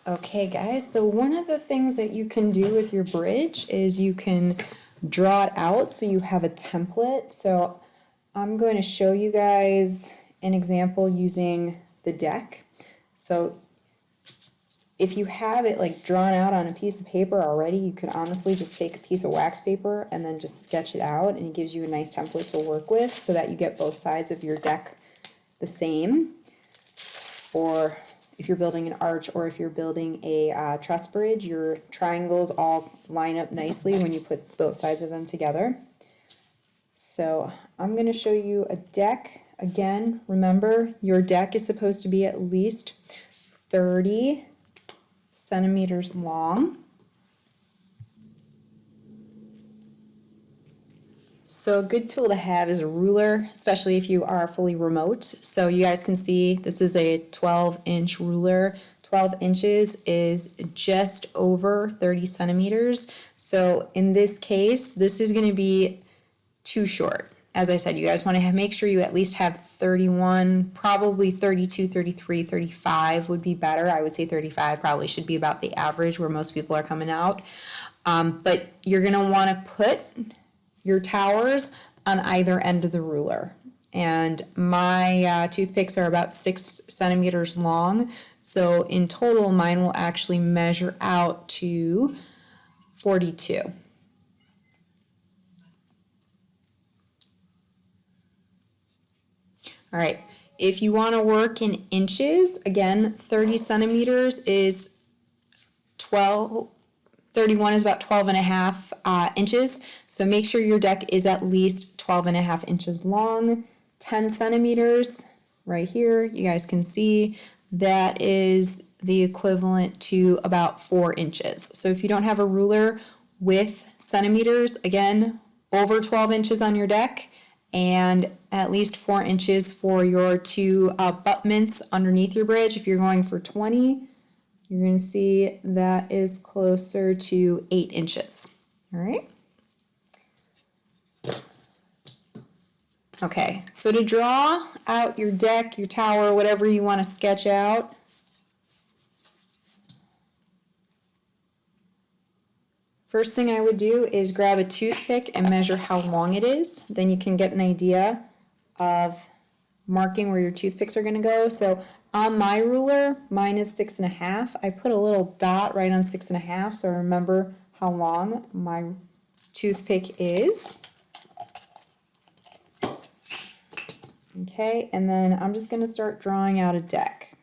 Okay guys, so one of the things that you can do with your bridge is you can draw it out so you have a template. So I'm going to show you guys an example using the deck. So if you have it like drawn out on a piece of paper already, you could honestly just take a piece of wax paper and then just sketch it out, and it gives you a nice template to work with so that you get both sides of your deck the same. Or if you're building an arch, or if you're building a truss bridge, your triangles all line up nicely when you put both sides of them together. So I'm going to show you a deck. Again, remember your deck is supposed to be at least 30 centimeters long. So a good tool to have is a ruler, especially if you are fully remote. So you guys can see this is a 12-inch ruler. 12 inches is just over 30 centimeters. So in this case, this is going to be too short. As I said, you guys want to make sure you at least have 31, probably 32, 33, 35 would be better. I would say 35 probably should be about the average where most people are coming out. But you're going to want to put your towers on either end of the ruler. And my toothpicks are about 6 centimeters long. So in total, mine will actually measure out to 42. All right, if you want to work in inches, again, 30 centimeters is 12, 31 is about 12 and a half inches. So make sure your deck is at least 12 and a half inches long. 10 centimeters right here, you guys can see that is the equivalent to about 4 inches. So if you don't have a ruler with centimeters, again, over 12 inches on your deck, and at least 4 inches for your two abutments underneath your bridge. If you're going for 20, you're going to see that is closer to 8 inches. All right. Okay, so to draw out your deck, your tower, whatever you want to sketch out, first thing I would do is grab a toothpick and measure how long it is. Then you can get an idea of marking where your toothpicks are going to go. So on my ruler, mine is 6.5. I put a little dot right on 6.5 so I remember how long my toothpick is. Okay, and then I'm just going to start drawing out a deck.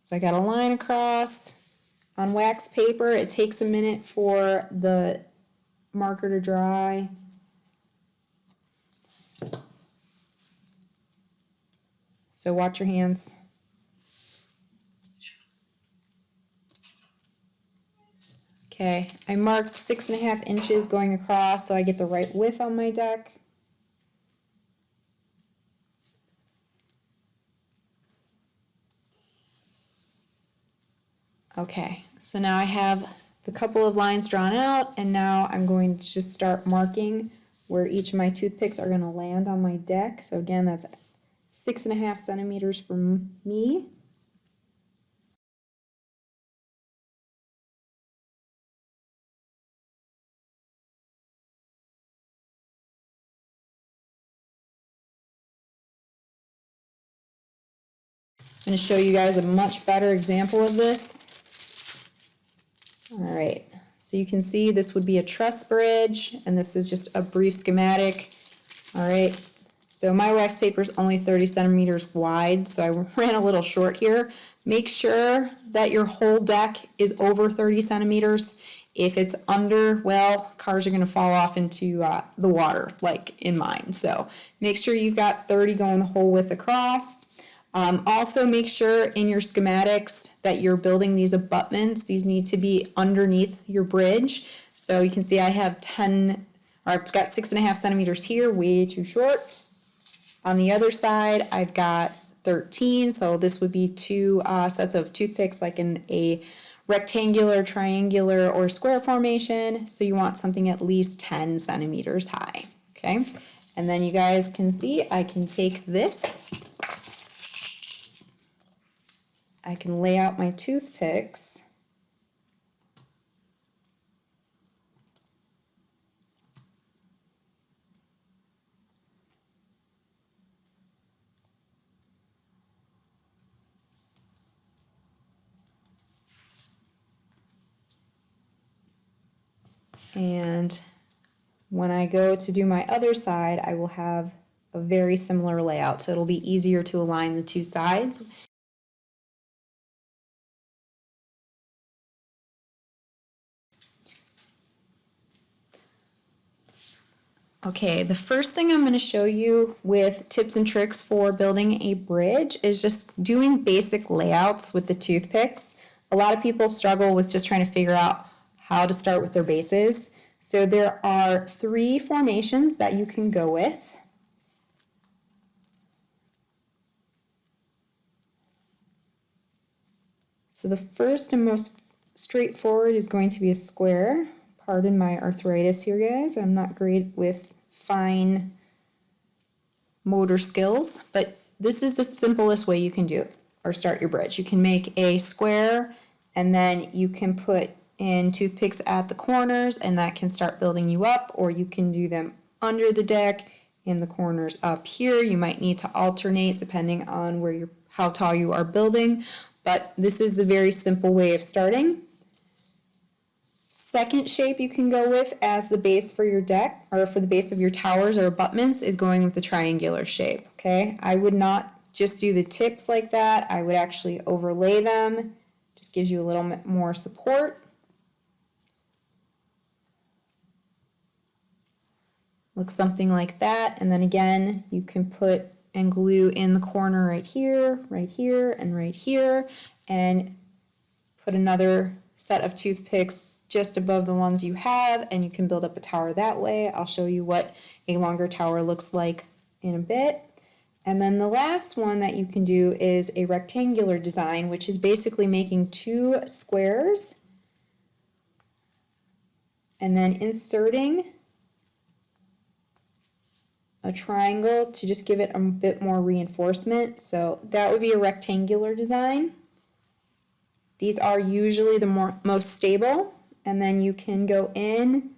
So I got a line across. On wax paper, it takes a minute for the marker to dry. So watch your hands. Okay, I marked 6.5 inches going across so I get the right width on my deck. Okay, so now I have the couple of lines drawn out, and now I'm going to just start marking where each of my toothpicks are going to land on my deck. So again, that's 6.5 centimeters for me. I'm going to show you guys a much better example of this. All right, so you can see this would be a truss bridge, and this is just a brief schematic. All right, so my wax paper is only 30 centimeters wide, so I ran a little short here. Make sure that your whole deck is over 30 centimeters. If it's under, well, cars are going to fall off into the water, like in mine. So make sure you've got 30 going the whole width across. Also make sure in your schematics that you're building these abutments. These need to be underneath your bridge. So you can see I have 10, or I've got 6.5 centimeters here, way too short. On the other side, I've got 13, so this would be two sets of toothpicks like in a rectangular, triangular, or square formation. So you want something at least 10 centimeters high, okay? And then you guys can see I can take this I can lay out my toothpicks. And when I go to do my other side, I will have a very similar layout, so it'll be easier to align the two sides. Okay, the first thing I'm going to show you with tips and tricks for building a bridge is just doing basic layouts with the toothpicks. A lot of people struggle with just trying to figure out how to start with their bases. So there are 3 formations that you can go with. So the first and most straightforward is going to be a square. Pardon my arthritis here, guys. I'm not great with fine motor skills, but this is the simplest way you can do it or start your bridge. You can make a square and then you can put in toothpicks at the corners and that can start building you up, or you can do them under the deck in the corners up here. You might need to alternate depending on how tall you are building, but this is a very simple way of starting. Second shape you can go with as the base for your deck, or for the base of your towers or abutments, is going with the triangular shape, okay? I would not just do the tips like that. I would actually overlay them. Just gives you a little bit more support. Looks something like that, and then again, you can put and glue in the corner right here, and right here, and put another set of toothpicks just above the ones you have, and you can build up a tower that way. I'll show you what a longer tower looks like in a bit. And then the last one that you can do is a rectangular design, which is basically making 2 squares and then inserting a triangle to just give it a bit more reinforcement. So that would be a rectangular design. These are usually the most stable, and then you can go in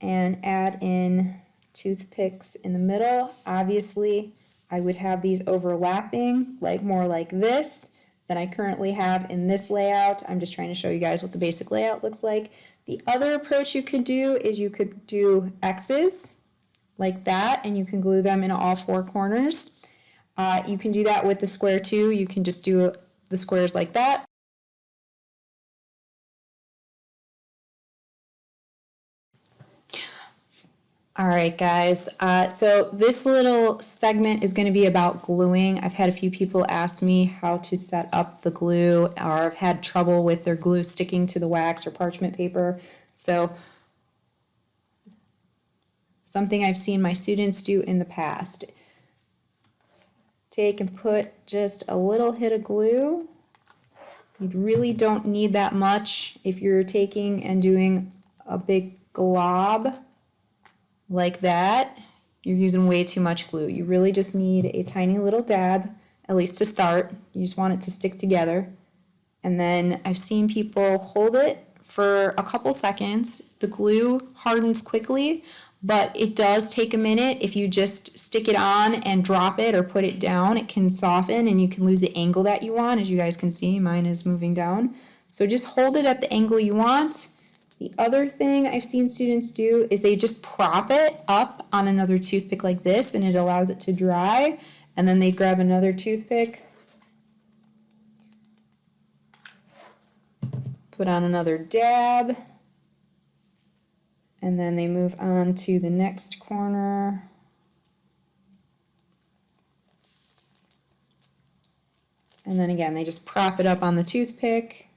and add in toothpicks in the middle. Obviously, I would have these overlapping, more like this than I currently have in this layout. I'm just trying to show you guys what the basic layout looks like. The other approach you could do is you could do X's like that, and you can glue them in all 4 corners. You can do that with the square too. You can just do the squares like that. All right, guys, so this little segment is going to be about gluing. I've had a few people ask me how to set up the glue, or I've had trouble with their glue sticking to the wax or parchment paper. So something I've seen my students do in the past. Take and put just a little hit of glue. You really don't need that much if you're taking and doing a big glob like that. You're using way too much glue. You really just need a tiny little dab, at least to start. You just want it to stick together. And then I've seen people hold it for a couple seconds. The glue hardens quickly, but it does take a minute. If you just stick it on and drop it or put it down, it can soften and you can lose the angle that you want. As you guys can see, mine is moving down. So just hold it at the angle you want. The other thing I've seen students do is they just prop it up on another toothpick like this, and it allows it to dry, and then they grab another toothpick, put on another dab, and then they move on to the next corner. And then again, they just prop it up on the toothpick.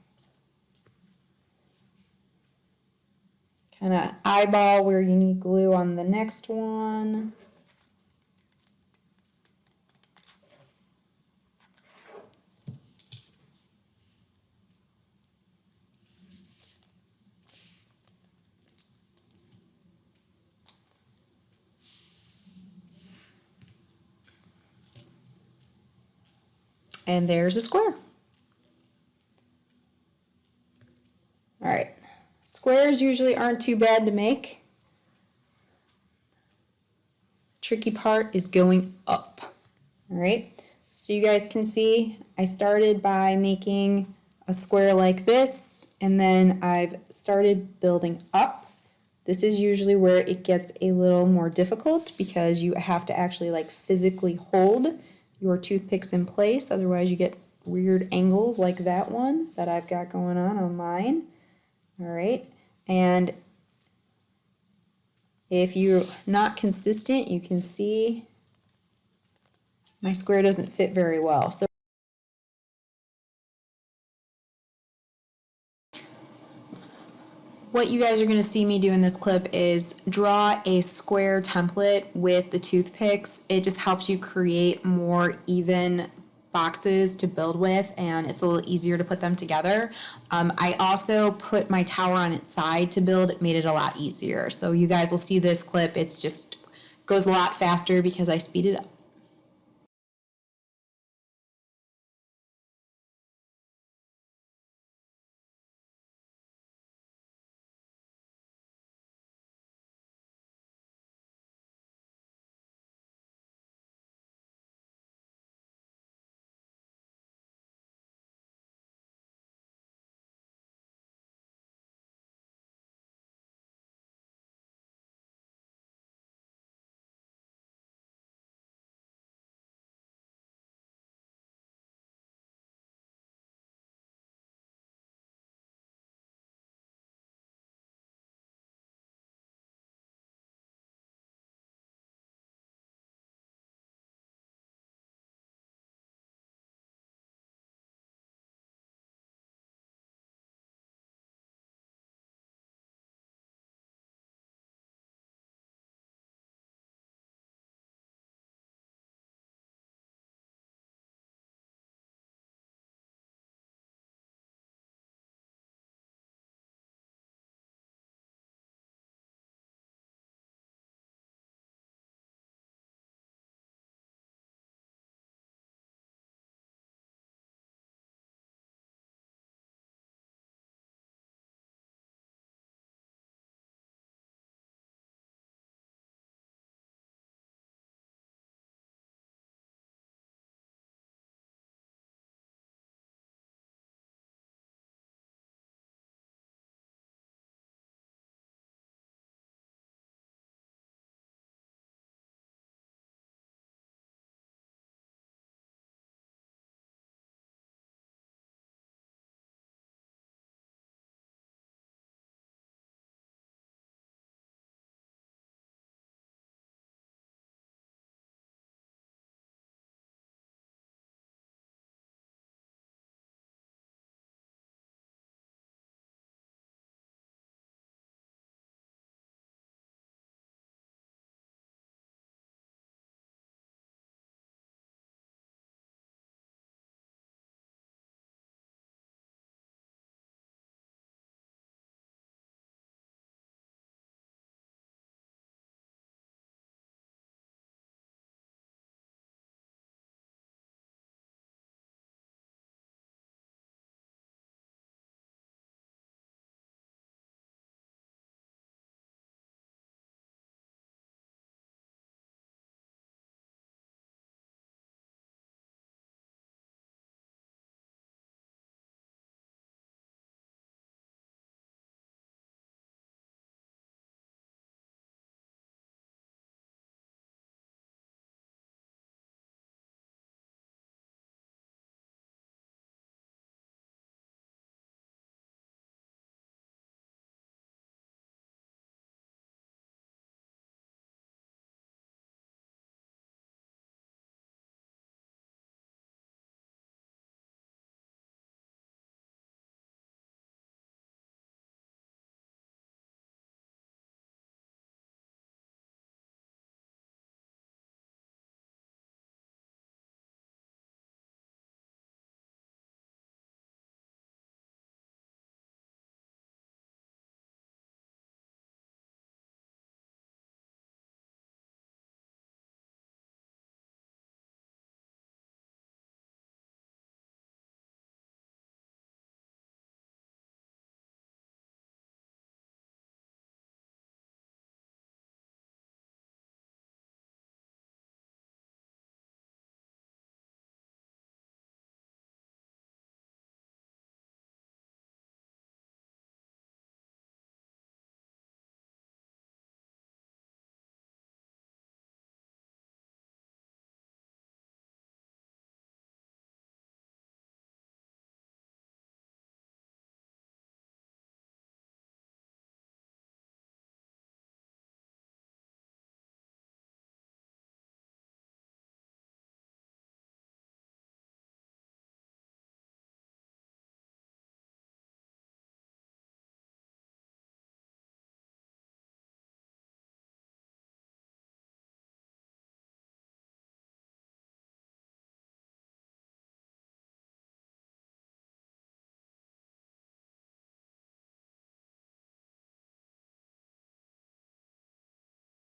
Kind of eyeball where you need glue on the next one. And there's a square. Squares usually aren't too bad to make. Tricky part is going up. All right, so you guys can see I started by making a square like this, and then I've started building up. This is usually where it gets a little more difficult because you have to actually like physically hold your toothpicks in place, otherwise you get weird angles like that one that I've got going on mine. All right, and if you're not consistent, you can see my square doesn't fit very well. So what you guys are going to see me do in this clip is draw a square template with the toothpicks. It just helps you create more even boxes to build with, and it's a little easier to put them together. I also put my tower on its side to build. It made it a lot easier. So you guys will see this clip. It's just goes a lot faster because I speed it up.